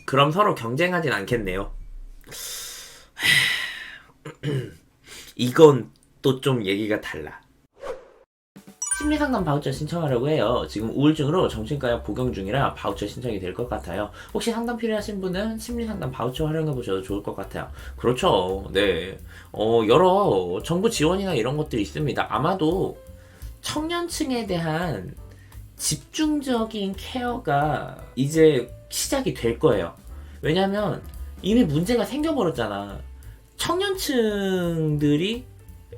그럼 서로 경쟁하진 않겠네요. 이건 또 좀 얘기가 달라. 심리상담 바우처 신청하려고 해요. 지금 우울증으로 정신과약 복용 중이라 바우처 신청이 될 것 같아요. 혹시 상담 필요하신 분은 심리상담 바우처 활용해 보셔도 좋을 것 같아요. 그렇죠. 네. 여러 정부 지원이나 이런 것들이 있습니다. 아마도 청년층에 대한 집중적인 케어가 이제 시작이 될 거예요. 왜냐면 이미 문제가 생겨버렸잖아. 청년층들이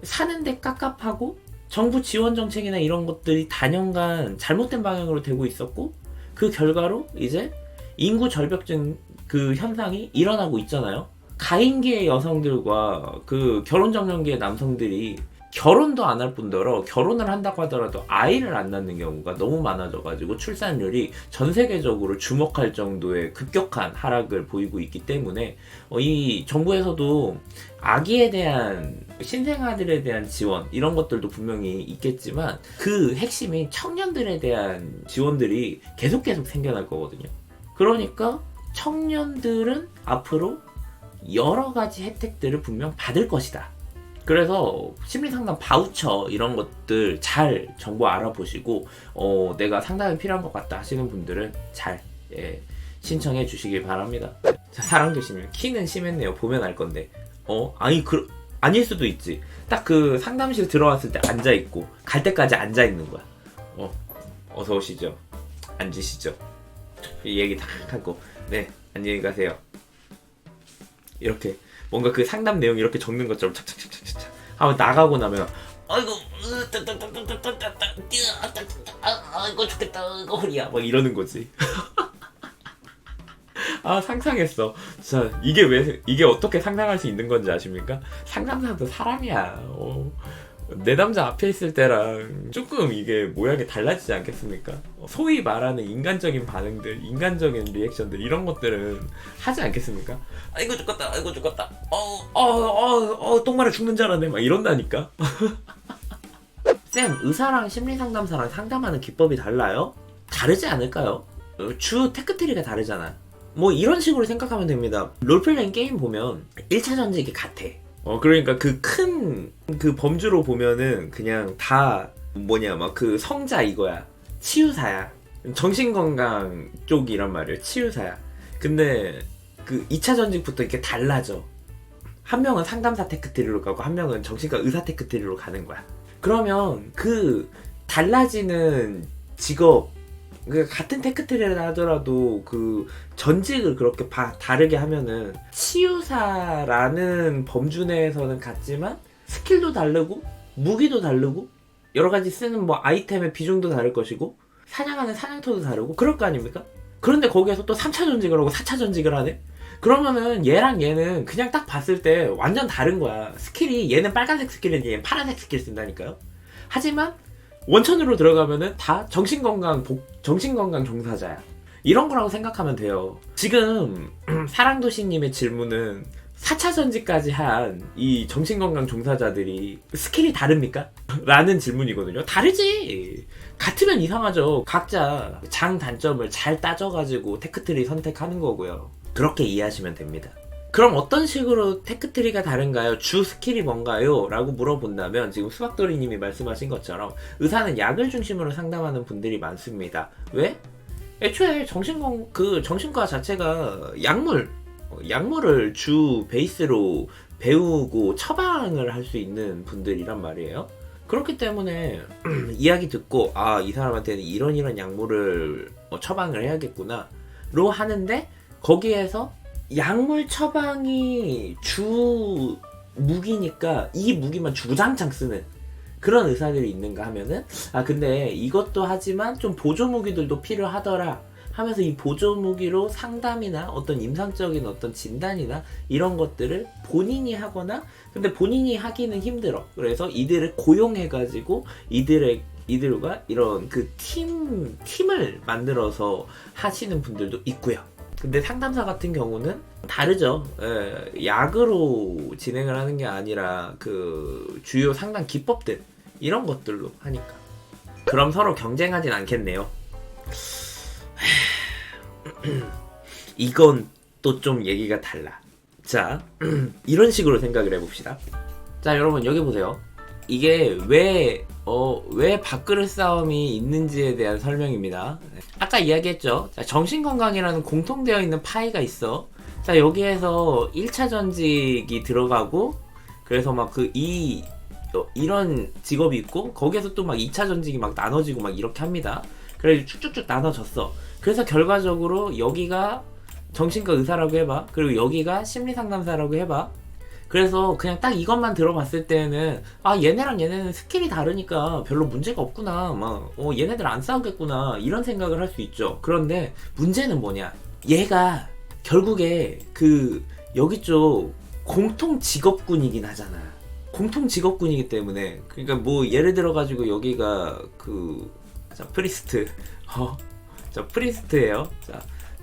사는데 깝깝하고 정부 지원 정책이나 이런 것들이 단연간 잘못된 방향으로 되고 있었고, 그 결과로 이제 인구 절벽증 그 현상이 일어나고 있잖아요. 가임기의 여성들과 그 결혼 적령기의 남성들이 결혼도 안 할 뿐더러 결혼을 한다고 하더라도 아이를 안 낳는 경우가 너무 많아져가지고 출산율이 전 세계적으로 주목할 정도의 급격한 하락을 보이고 있기 때문에 이 정부에서도 아기에 대한 신생아들에 대한 지원 이런 것들도 분명히 있겠지만 그 핵심인 청년들에 대한 지원들이 계속 생겨날 거거든요. 그러니까 청년들은 앞으로 여러 가지 혜택들을 분명 받을 것이다. 그래서 심리상담 바우처 이런 것들 잘 정보 알아보시고 내가 상담이 필요한 것 같다 하시는 분들은 잘 신청해 주시길 바랍니다. 자, 사랑교시님 키는 심했네요. 보면 알 건데 아닐 수도 있지. 딱 그 상담실 들어왔을 때 앉아있고 갈 때까지 앉아있는 거야. 어서 오시죠. 앉으시죠. 이 얘기 다 하고 네 안녕히 가세요. 이렇게 뭔가 그 상담 내용 이렇게 적는 것처럼 착착착착착 하면 나가고 나면 아이고 아이고 좋겠다 허리야 막 이러는 거지. 아 상상했어. 진짜 이게 어떻게 상상할 수 있는 건지 아십니까? 상담사도 사람이야. 내 남자 앞에 있을 때랑 조금 이게 모양이 달라지지 않겠습니까? 소위 말하는 인간적인 반응들, 인간적인 리액션들 이런 것들은 하지 않겠습니까? 아이고 죽겠다, 아이고 죽겠다. 똥마려 죽는 줄 알았네. 막 이런다니까. 쌤, 의사랑 심리상담사랑 상담하는 기법이 달라요? 다르지 않을까요? 주 테크트리가 다르잖아. 뭐 이런 식으로 생각하면 됩니다. 롤플레잉 게임 보면 1차 전직이 같아. 그러니까 그 큰 그 범주로 보면은 그냥 다 막 그 성자 이거야. 치유사야. 정신건강 쪽이란 말이에요. 치유사야. 근데 그 2차 전직부터 이렇게 달라져. 한 명은 상담사 테크트리로 가고 한 명은 정신과 의사 테크트리로 가는 거야. 그러면 그 달라지는 직업 같은 테크트리를 하더라도 그 전직을 그렇게 다르게 하면은 치유사라는 범주 내에서는 같지만 스킬도 다르고 무기도 다르고 여러 가지 쓰는 뭐 아이템의 비중도 다를 것이고 사냥하는 사냥터도 다르고 그럴 거 아닙니까? 그런데 거기에서 또 3차 전직을 하고 4차 전직을 하네? 그러면은 얘랑 얘는 그냥 딱 봤을 때 완전 다른 거야. 스킬이 얘는 빨간색 스킬인데 얘는 파란색 스킬 쓴다니까요? 하지만 원천으로 들어가면은 다 정신건강 종사자야. 이런 거라고 생각하면 돼요. 지금 사랑도시님의 질문은 4차 전직까지 한 이 정신건강 종사자들이 스킬이 다릅니까? 라는 질문이거든요. 다르지. 같으면 이상하죠. 각자 장단점을 잘 따져가지고 테크트리 선택하는 거고요. 그렇게 이해하시면 됩니다. 그럼 어떤 식으로 테크트리가 다른가요? 주 스킬이 뭔가요? 라고 물어본다면 지금 수박돌이님이 말씀하신 것처럼 의사는 약을 중심으로 상담하는 분들이 많습니다. 왜? 애초에 정신과 자체가 약물을 주 베이스로 배우고 처방을 할 수 있는 분들이란 말이에요. 그렇기 때문에 이야기 듣고 이 사람한테는 이런 약물을 처방을 해야겠구나 로 하는데 거기에서 약물 처방이 주 무기니까 이 무기만 주구장창 쓰는 그런 의사들이 있는가 하면은 근데 이것도 하지만 좀 보조 무기들도 필요하더라 하면서 이 보조 무기로 상담이나 어떤 임상적인 어떤 진단이나 이런 것들을 본인이 하거나 근데 본인이 하기는 힘들어. 그래서 이들을 고용해가지고 이들과 이런 그 팀을 만들어서 하시는 분들도 있고요. 근데 상담사 같은 경우는 다르죠. 약으로 진행을 하는 게 아니라 그 주요 상담 기법들 이런 것들로 하니까. 그럼 서로 경쟁하진 않겠네요. 이건 또 좀 얘기가 달라. 자, 이런 식으로 생각을 해봅시다. 자, 여러분 여기 보세요. 이게 왜 밥그릇 싸움이 있는지에 대한 설명입니다. 아까 이야기했죠. 자, 정신건강이라는 공통되어 있는 파이가 있어. 자, 여기에서 1차 전직이 들어가고, 그래서 막 이런 직업이 있고, 거기에서 또 막 2차 전직이 막 나눠지고 막 이렇게 합니다. 그래서 쭉쭉쭉 나눠졌어. 그래서 결과적으로 여기가 정신과 의사라고 해봐. 그리고 여기가 심리상담사라고 해봐. 그래서 그냥 딱 이것만 들어봤을 때는 얘네랑 얘네는 스킬이 다르니까 별로 문제가 없구나, 얘네들 안 싸우겠구나, 이런 생각을 할 수 있죠. 그런데 문제는 뭐냐, 얘가 결국에 여기 쪽 공통 직업군이긴 하잖아. 공통 직업군이기 때문에, 그러니까 뭐 예를 들어 가지고 여기가 프리스트, 자, 프리스트예요.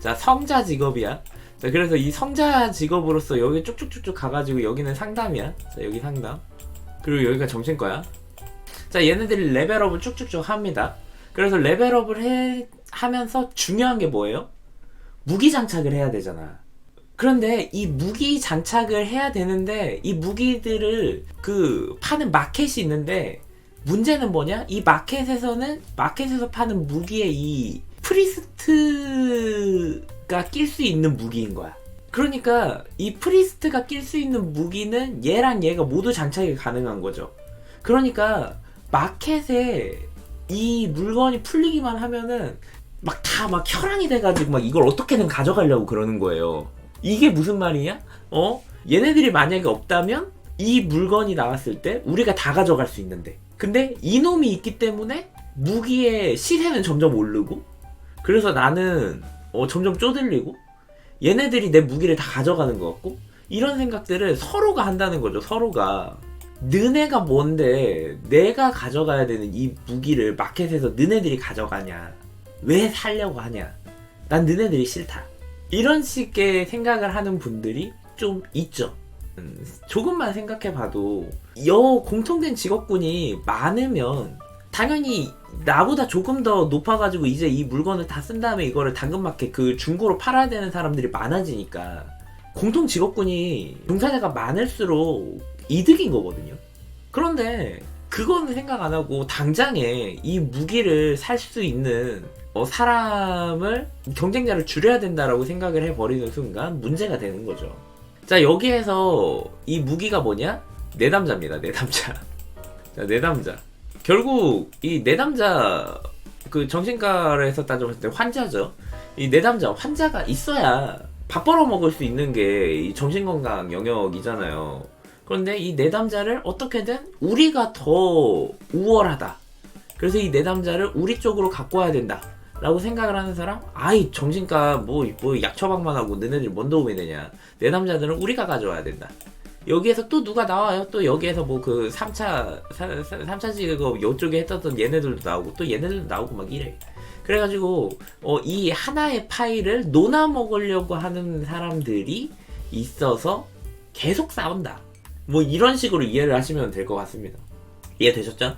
자, 성자 직업이야. 자, 그래서 이 성자 직업으로서 여기 쭉쭉쭉쭉 가가지고 여기는 상담이야. 자, 여기 상담. 그리고 여기가 정신과야. 자, 얘네들이 레벨업을 쭉쭉쭉 합니다. 그래서 레벨업을 하면서 중요한 게 뭐예요? 무기 장착을 해야 되잖아. 그런데 이 무기 장착을 해야 되는데, 이 무기들을 파는 마켓이 있는데, 문제는 뭐냐? 이 마켓에서 파는 무기의 이 프리스트가 낄 수 있는 무기인 거야. 그러니까 이 프리스트가 낄 수 있는 무기는 얘랑 얘가 모두 장착이 가능한 거죠. 그러니까 마켓에 이 물건이 풀리기만 하면은 막 혈안이 돼가지고 막 이걸 어떻게든 가져가려고 그러는 거예요. 이게 무슨 말이냐? 얘네들이 만약에 없다면 이 물건이 나왔을 때 우리가 다 가져갈 수 있는데, 근데 이놈이 있기 때문에 무기의 시세는 점점 오르고, 그래서 나는 점점 쪼들리고, 얘네들이 내 무기를 다 가져가는 것 같고, 이런 생각들을 서로가 한다는 거죠. 서로가 너네가 뭔데 내가 가져가야 되는 이 무기를 마켓에서 너네들이 가져가냐, 왜 살려고 하냐, 난 너네들이 싫다, 이런 식의 생각을 하는 분들이 좀 있죠. 조금만 생각해봐도 공통된 직업군이 많으면 당연히 나보다 조금 더 높아가지고 이제 이 물건을 다 쓴 다음에 이거를 당근마켓 중고로 팔아야 되는 사람들이 많아지니까 공통 직업군이 종사자가 많을수록 이득인 거거든요. 그런데 그거는 생각 안 하고 당장에 이 무기를 살 수 있는 사람을, 경쟁자를 줄여야 된다라고 생각을 해버리는 순간 문제가 되는 거죠. 자, 여기에서 이 무기가 뭐냐? 내담자입니다. 내담자. 자, 내담자. 결국 이 내담자, 정신과에서 따져봤을 때 환자죠. 이 내담자, 환자가 있어야 밥 벌어 먹을 수 있는 게 이 정신건강 영역이잖아요. 그런데 이 내담자를 어떻게든 우리가 더 우월하다, 그래서 이 내담자를 우리 쪽으로 갖고 와야 된다 라고 생각을 하는 사람, 정신과 뭐 약 처방만 하고 너네들 뭔 도움이 되냐, 내담자들은 우리가 가져와야 된다. 여기에서 또 누가 나와요. 또 여기에서 3차 직업 요쪽에 했던 얘네들도 나오고, 또 얘네들도 나오고 막 이래. 그래가지고 이 하나의 파일을 논아 먹으려고 하는 사람들이 있어서 계속 싸운다, 뭐 이런 식으로 이해를 하시면 될 것 같습니다. 이해되셨죠?